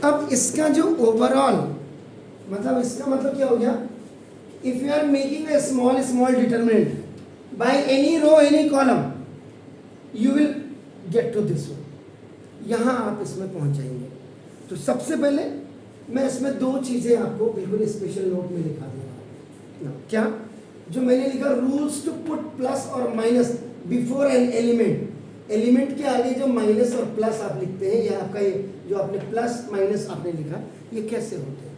अब इसका जो ओवरऑल मतलब इसका मतलब क्या हो गया, if you are making a small small determinant by any row any column you will get to this one, यहां आप इसमें पहुंच जाएंगे। तो सबसे पहले मैं इसमें दो चीजें आपको बिल्कुल स्पेशल नोट में लिखा दूंगा। क्या जो मैंने लिखा, रूल्स टू पुट प्लस और minus before an element, element के आगे जो माइनस और प्लस आप लिखते हैं, या आपका ये जो आपने प्लस माइनस आपने लिखा, ये कैसे होते हैं।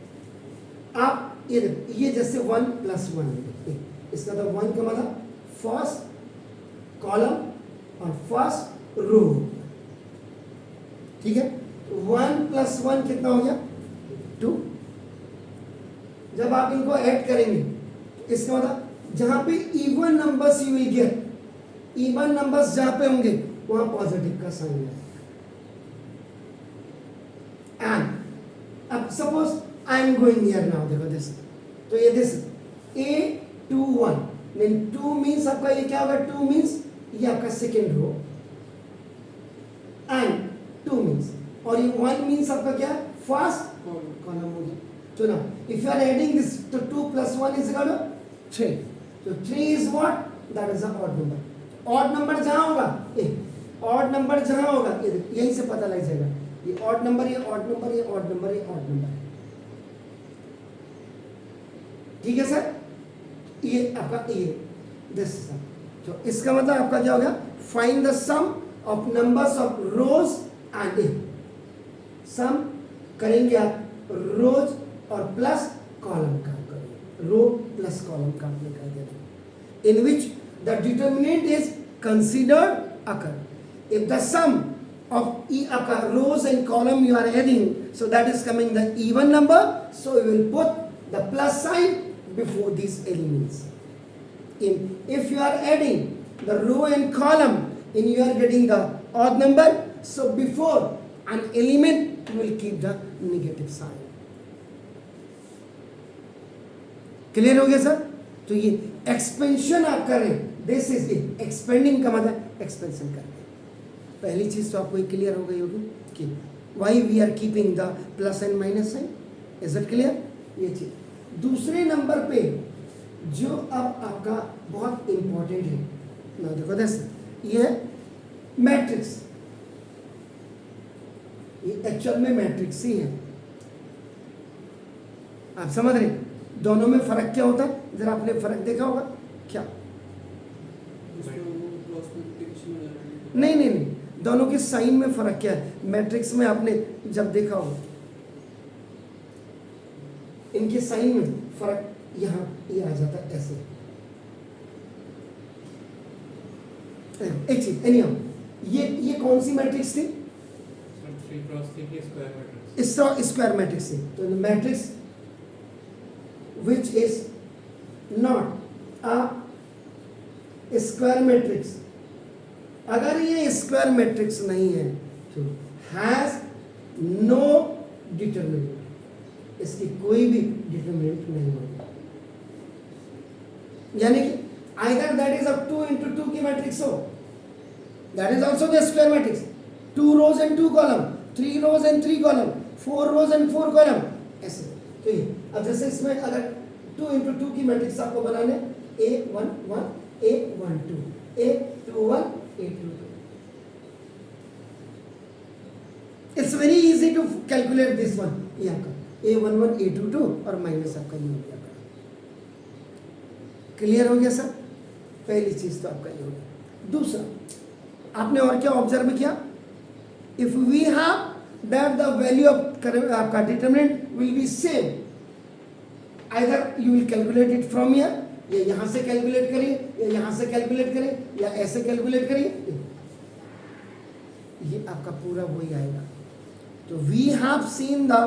आप ये जैसे 1 + 1, इसका तो 1 का मतलब फर्स्ट कॉलम और फर्स्ट रो, ठीक है। 1 + 1 कितना हो गया 2। जब आप इनको ऐड करेंगे इसका मतलब जहां पे even numbers you will gate, even numbers जहां पे होंगे वहां पॉजिटिव का साइन आएगा। एंड अब suppose I am going here now, देखो दिस, तो ये दिस A21 देन 2 मींस आपका ये क्या होगा, 2 मींस ये आपका सेकंड रो, एंड 2 मींस, और ये 1 मींस आपका क्या, फर्स्ट कॉलम हो गया। तो ना if you are adding this, तो 2 + 1 इज इक्वल टू 3, तो 3 is what, that is a odd number. Odd number जहां होगा, ऑड नंबर जहां होगा, यहीं से पता लग जाएगा, ये ऑड नंबर, ये ऑड नंबर, ये ऑड नंबर, ये ऑड नंबर, ठीक है सर। ये आपका ये दिस, तो इसका मतलब आपका क्या हो गया, find the sum of numbers of rows and sum करेंगे आप रोज और प्लस कॉलम का करेंगे, रो प्लस कॉलम का आपने कर देना, in which the determinant is considered occur. If the sum of rows and column you are adding, so that is coming the even number, so we will put the plus sign before these elements. If you are adding the row and column and you are getting the odd number, so before an element you will keep the negative sign. Clear हो गया sir. तो ये expansion आप करें, this is it, expanding का मतलब expansion करना। पहली चीज तो आपको ये क्लियर हो गई होगी कि why we are keeping the plus and minus sign, is it clear, ये चीज। दूसरे नंबर पे जो अब आपका बहुत इंपॉर्टेंट है ना, देखो दिस, ये मैट्रिक्स, ये एक्चुअल में मैट्रिक्स ही है, आप समझ रहे। दोनों में फर्क क्या होता है, जरा आपने फर्क देखा होगा क्या, नहीं नहीं नहीं, दोनों के साइन में फर्क क्या है। मैट्रिक्स में आपने जब देखा होगा, इनके साइन में फर्क, यहां ये आ जाता है ऐसे। एक चीज एनीहाउ, ये कौन सी मैट्रिक्स थी, 3 × 3 की स्क्वायर मैट्रिक्स, इसका स्क्वायर मैट्रिक्स थी। तो matrix which is not a square matrix, अगर ये स्क्वायर मैट्रिक्स नहीं है तो हैज नो डिटरमिनेंट, इसकी कोई भी डिटरमिनेंट नहीं होगा। यानी कि आइदर दैट इज अ 2 × 2 की मैट्रिक्स हो, that is also the square matrix, 2 rows and 2 column, 3 rows and 3 column, 4 rows and 4 column, ऐसे। तो ये अब जैसे इसमें अगर 2 × 2 की मैट्रिक्स आपको बनाने, A11 A12 A21 A22, it's very easy to calculate this one, ये आपका A11 A22 और माइनस आपका ये हो गया। क्लियर हो गया सर, पहली चीज तो आपका ये हो गया। दूसरा आपने और क्या ऑब्जर्व किया, if we have that the value of आपका determinant will be same, either you will calculate it from here, या यहाँ से कैलकुलेट करिए, या यहाँ से कैलकुलेट करिए, या ऐसे कैलकुलेट करिए, ये आपका पूरा वही आएगा। तो we have seen the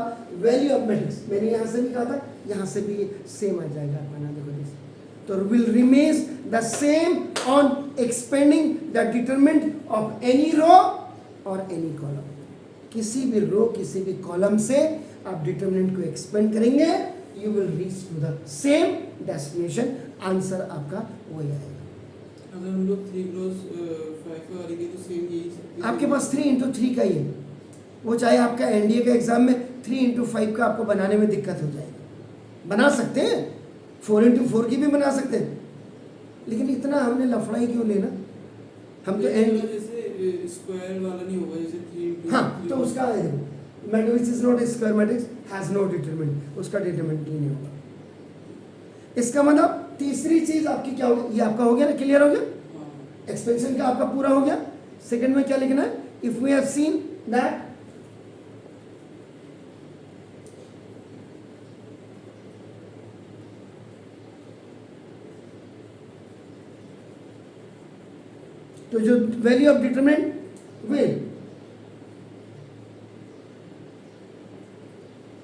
value of matrix, मैंने यहाँ से भी कहा था, यहाँ से भी सेम आ जाएगा आपका, ना देखो दिस, तो will remains the same on expanding the determinant of any row or any column। किसी भी रो किसी भी कॉलम से आप डिटरमिनेंट को एक्सपेंड करेंगे, you will reach to the same destination, answer आपका वही आएगा। अगर हम लोग 3 rows 5 करेंगे तो सेम यही आपके पास 3 × 3 का ही है, वो चाहे आपका एनडीए का एग्जाम में 3x5 का आपको बनाने में दिक्कत हो जाएगी। बना सकते हैं, 4x4 की भी बना सकते हैं, लेकिन इतना हमने लफड़ाई क्यों लेना। हम तो एंड जैसे स्क्वायर वाला नहीं होगा, जैसे 3 हाँ, तो उसका matrix is not square matrix has no determinant, उसका डिटरमिनेंट ही नहीं होगा। इसका मतलब तीसरी चीज आपकी क्या होगी, ये आपका हो गया ना, क्लियर हो गया, एक्सपेंशन का आपका पूरा हो गया। सेकंड में क्या लिखना है, if we have seen that तो जो value of determinant will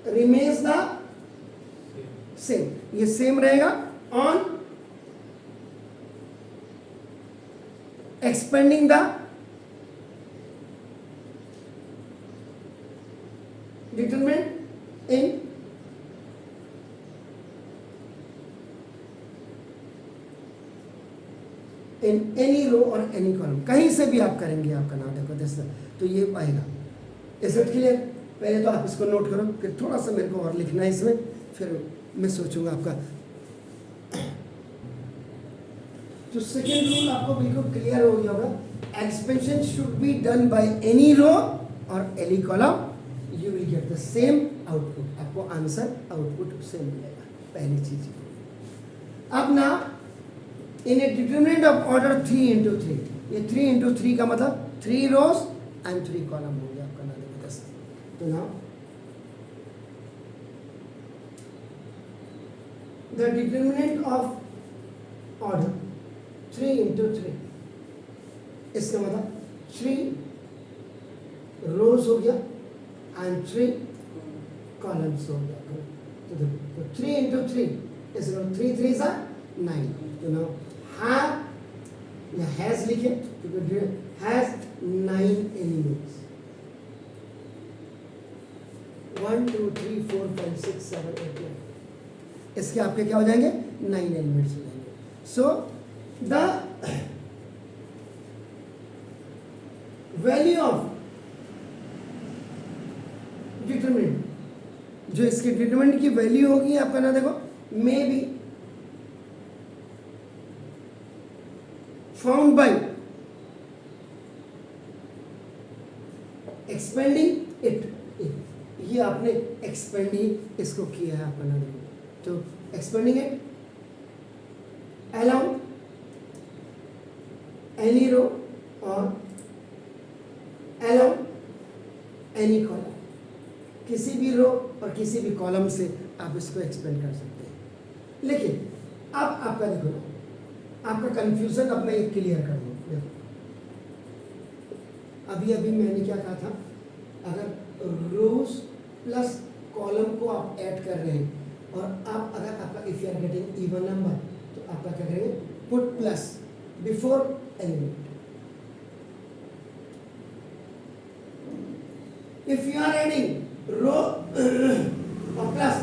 remains the same, ये सेम रहेगा on expanding the determinant in any row और एनी कॉलम, कहीं से भी आप करेंगे आपका नाटक को दस, तो ये आएगा। Is it clear? पहले तो आप इसको नोट करो, फिर थोड़ा सा मेरे को और लिखना है इसमें, फिर मैं सोचूंगा आपका। तो सेकेंड रूल आपको बिल्कुल क्लियर हो गया होगा, expansion should be done by any row और any column, you will get the same output, आपको आंसर आउटपुट सेम मिलेगा, पहली चीज। अब ना in a determinant of order 3x3, ये 3x3 का मतलब 3 रोज एंड 3 कॉलम हो गया आपका नाटक 10। तो ना the determinant of order 3x3, इसका मतलब 3 रोज हो गया एंड 3 कॉलम्स हो गया। तो 3x3 इज 3 3s are 9। तो ना या हैज लिखे, क्योंकि हैज 9 एलिमेंट्स, 1 2 3 4 5 6 7 8 9, इसके आपके क्या हो जाएंगे, 9 एलिमेंट्स हो जाएंगे। So the value of determinant, जो इसके डिटरमिनेंट की वैल्यू होगी आपका ना, देखो may be found by expanding it, ये आपने एक्सपेंडिंग इसको किया है आपका नाम, तो expanding it along any row और अलाउंग एनी कॉलम, किसी भी रो और किसी भी कॉलम से आप इसको एक्सपेंड कर सकते हैं। लेकिन अब आपका देखो ना, आपका कंफ्यूजन अब मैं एक क्लियर कर दूं। अभी अभी मैंने क्या कहा था, अगर रोज प्लस कॉलम को आप ऐड कर रहे हैं और आप अगर आपका if you are getting even number, तो आपका क्या करेंगे, put plus before element. If you are adding row और plus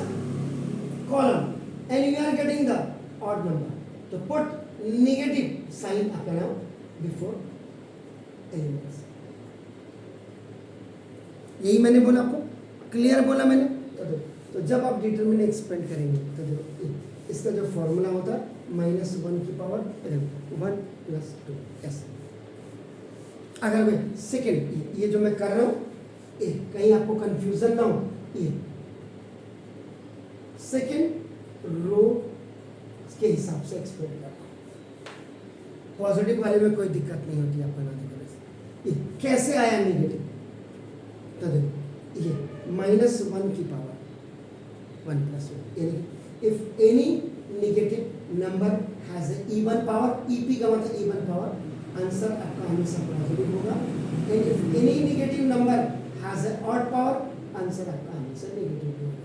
column and you are getting the odd number, तो पुट नेगेटिव साइन आपका नाम बिफोर एलिमेंट्स। यही मैंने बोला आपको, क्लियर बोला मैंने। तो जब आप डिटरमिनेंट एक्सपेंड करेंगे तो देखो इसका जो फॉर्मूला होता है -1 की पावर 1 + 2 ऐसे। अगर मैं सेकेंड, ये जो मैं कर रहा हूँ कहीं आपको कंफ्यूजन ना हो, ये सेकेंड रो के हिसाब से एक्सपेंड करना, पॉजिटिव वाले में कोई दिक्कत नहीं होती आप बनाने के। कैसे आया नेगेटिव, तो देखो ये -1 की पावर 1 + 1, यानी if any negative number has a even power, EP का मतलब इवन पावर, आंसर आपका हमेशा पॉजिटिव होगा। And if any negative number has a odd power, answer आपका हमेशा नेगेटिव होगा।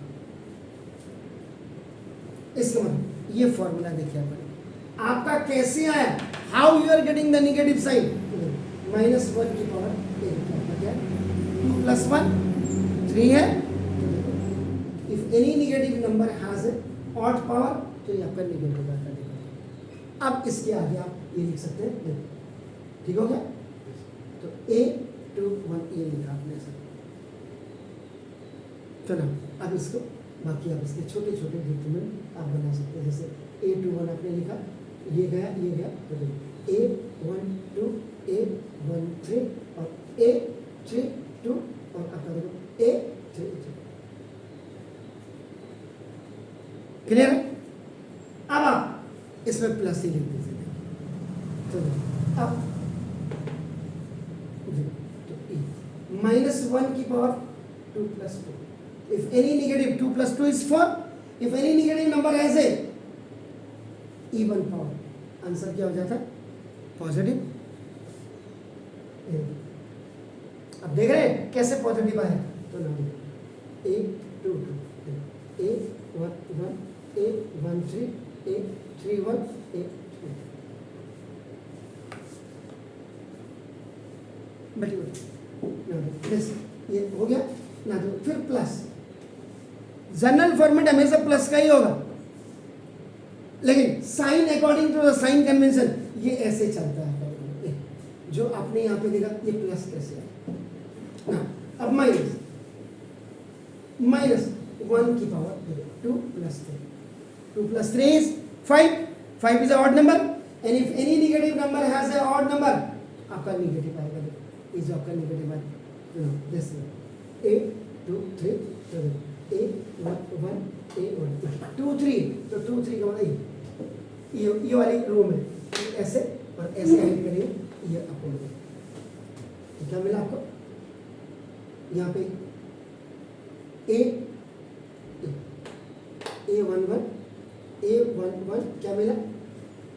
इसका मतलब ये फॉर्मूला देखिए आपका कैसे आया, how you are getting the negative sign, -1 की पावर 1, 2 + 1 3 है। If any negative number has odd power, तो ये आपका नेगेटिव आता है। अब इसके आगे आप ये लिख सकते हैं, ठीक हो गया। तो a 2 1 ये लिखा आपने सर, तो ना अब इसको बाकी आप इसके छोटे छोटे डिटरमिनेंट आप बना सकते हैं। जैसे A21 आपने लिखा, ये गया तो देखो A12 A13 और A32 और आपका देखो A33। क्लियर है? अब आप इसमें प्लस ही लिख दीजिए। तो अब तो -1 की power 2 + 2। If any negative 2 + 2 is 4. If any negative number has a even power, answer क्या हो जाता है? पॉजिटिव। अब देख रहे हैं कैसे पॉजिटिव आया? तो ना A22 A11 A13 A31 A32 plus ये हो गया ना। तो फिर प्लस, जनरल फॉर्मेट हमेशा प्लस का ही होगा, लेकिन sign according to the sign convention ये ऐसे चलता है। जो आपने यहाँ पे देखा ये प्लस कैसे है ना। अब माइनस 1 की power 2 + 3। 2 + 3 is 5. 5 is an odd number, and if any negative number has an odd number, आपका नेगेटिव आएगा। इज आपका नेगेटिव आएगा। दिस A2 3 तो A1 A1 2 3 तो 2 3 का मतलब ये वाली रो में ऐसे और ऐसे ऐड करेंगे, ये आपको तो क्या मिला आपको यहाँ पे A11 A11 क्या मिला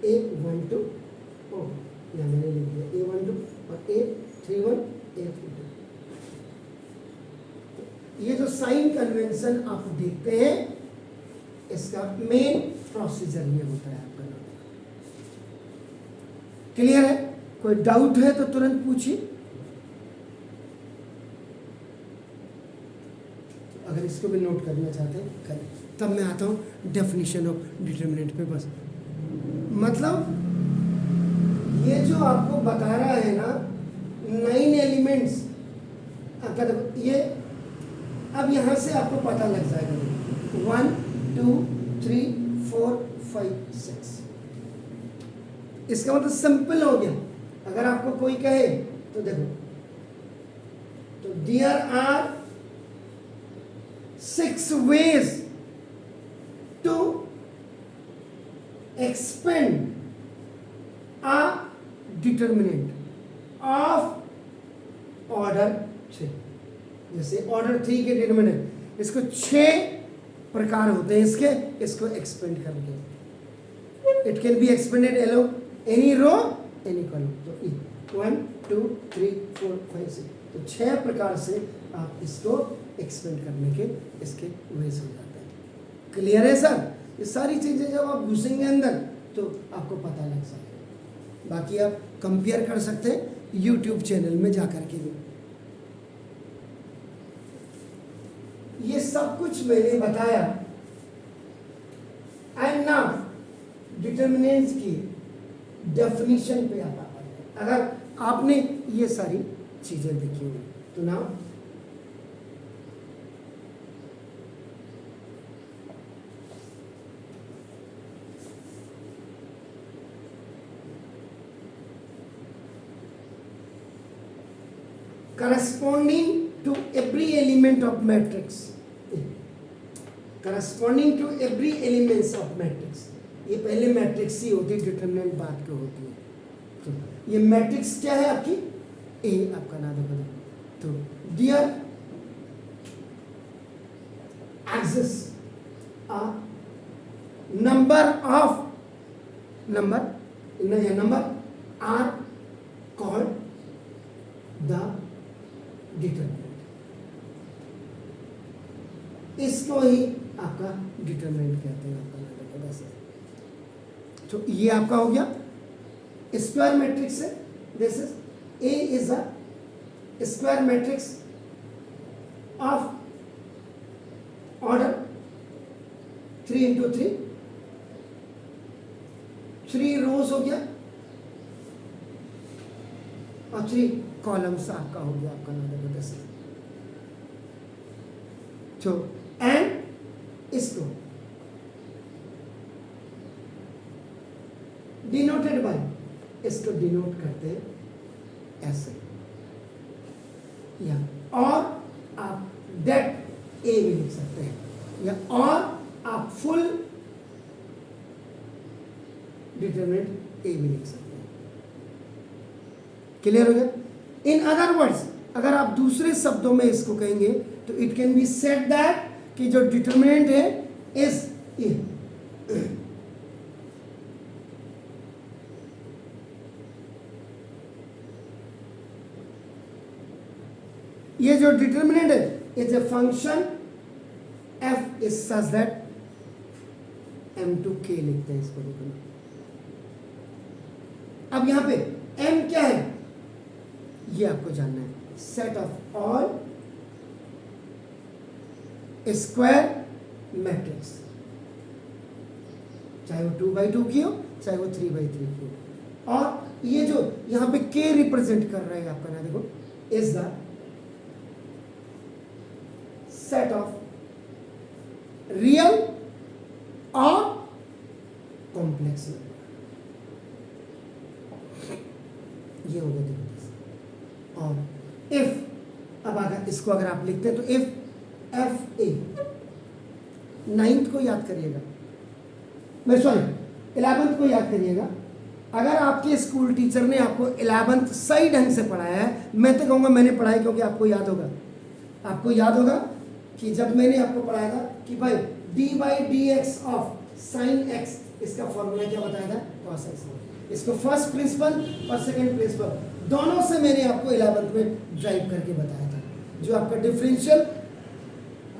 A12 ओ यहाँ मैंने लिख दिया A12 और A31 A32। ये जो साइन कन्वेंशन आप देखते हैं इसका मेन प्रोसीजर ये होता है आपका। क्लियर है? कोई डाउट है तो तुरंत पूछिए। अगर इसको भी नोट करना चाहते हैं करें। तब मैं आता हूँ डेफिनेशन ऑफ डिटरमिनेंट पे। बस मतलब ये जो आपको बता रहा है ना 9 एलिमेंट्स आपका, ये अब यहाँ से आपको पता लग जाएगा 1 2 3 4 5 6। इसका मतलब सिंपल हो गया। अगर आपको कोई कहे तो देखो, तो there are 6 ways to expand a determinant of order 3। जैसे ऑर्डर 3 के डिटरमिनेंट, इसको 6 प्रकार होते हैं इसको एक्सपेंड करके। It can be expanded along any row any column. तो 1 2 3 4 5 6 तो 6 प्रकार से आप इसको एक्सपेंड करने के इसके वेज हो जाते हैं। क्लियर है सर? ये सारी चीज़ें जब आप घुसेंगे अंदर तो आपको पता लग जाएगा। बाकी आप कंपेयर कर सकते हैं यूट्यूब चैनल में जाकर के भी। ये सब कुछ मैंने बताया। एंड नाउ डिटरमिनेंट्स की डेफिनेशन पे आता है। अगर आपने ये सारी चीजें देखी हुई तो now corresponding to every element of matrix, corresponding to every elements of matrix। ये पहले मैट्रिक्स ही होती है, डिटरमिनेंट बाद को होती है। तो ये मैट्रिक्स क्या है आपकी? ए आपका नाम है। तो dear exists a number are called the determinant। इसको ही आपका डिटरमिनेंट कहते हैं। आपका नाम है। तो ये आपका हो गया स्क्वायर मैट्रिक्स है। This is a is a square matrix of order 3 × 3, 3 रोज हो गया और 3 कॉलम्स आपका हो गया। आपका नाम है। तो एंड इसको डिनोटेड बाय, इसको डिनोट करते हैं ऐसे, या और आप डेट ए भी लिख सकते हैं, या और आप फुल डिटरमिनेंट ए भी लिख सकते हैं। क्लियर हो गया? इन अदर वर्ड्स, अगर आप दूसरे शब्दों में इसको कहेंगे तो it can be said that कि जो डिटरमिनेंट है इज ए। ये जो डिटरमिनेंट है is a function F is such that m2k लिखते हैं इसको। देखो अब यहां पे m क्या है ये आपको जानना है, set of all square matrix, चाहे वो 2x2 की हो चाहे वो 3x3 की हो। और ये जो यहां पे k रिप्रेजेंट कर रहा है आपका ना, देखो is the set of real और कॉम्प्लेक्स नंबर। ये हो गया देखो। और इफ, अब अगर इसको अगर आप लिखते हैं तो इफ एफ ए, 9th को याद करिएगा, मैं सॉरी 11th को याद करिएगा। अगर आपके स्कूल टीचर ने आपको 11th सही ढंग से पढ़ाया है, मैं तो कहूँगा मैंने पढ़ाया, क्योंकि आपको याद होगा, आपको याद होगा कि जब मैंने आपको पढ़ाया था कि भाई d/dx ऑफ sin x, इसका फॉर्मूला क्या बताया था, cos x। इसको फर्स्ट प्रिंसिपल और सेकंड प्रिंसिपल दोनों से मैंने आपको 11th में ड्राइव करके बताया था, जो आपका डिफरेंशियल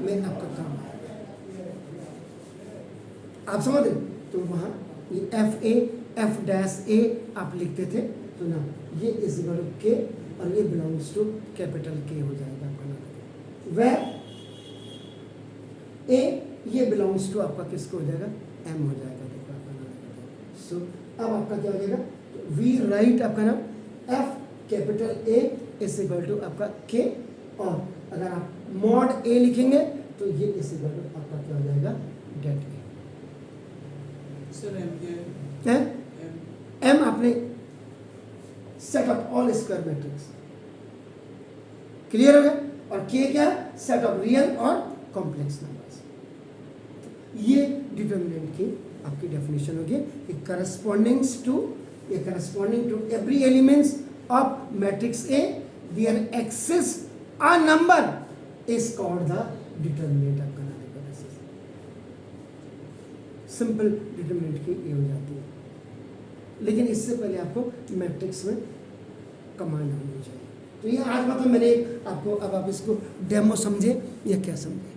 में आपका काम आया। आप समझ रहे? तो वहां ये एफ ए एफ डैश ए आप लिखते थे, तो ना ये इज इक्वल टू के और ये बिलोंग्स टू कैपिटल के हो जाएगा आपका नाम। वह ए ये बिलोंग्स टू आपका किसको हो जाएगा, एम हो जाएगा। देखो आपका नाम। सो अब आपका क्या हो जाएगा, वी राइट आपका नाम F capital A is equal to आपका के, और अगर आप मॉड ए लिखेंगे तो ये इज इक्वल टू आपका क्या हो जाएगा, डेट ए। सर एम क्या है? एम आपने set of all square matrix, clear हो गया। और के क्या, सेट ऑफ रियल और कॉम्प्लेक्स नंबर्स। ये डिटरमिनेंट की आपकी डेफिनेशन होगी। Corresponding to every elements of matrix A there exist a number is called the determinant. आपका नाम सिंपल डिटरमिनेंट की ये हो जाती है, लेकिन इससे पहले आपको मैट्रिक्स में कमांड होनी चाहिए। तो ये आज मतलब मैंने आपको, अब आप इसको डेमो समझे या क्या समझे।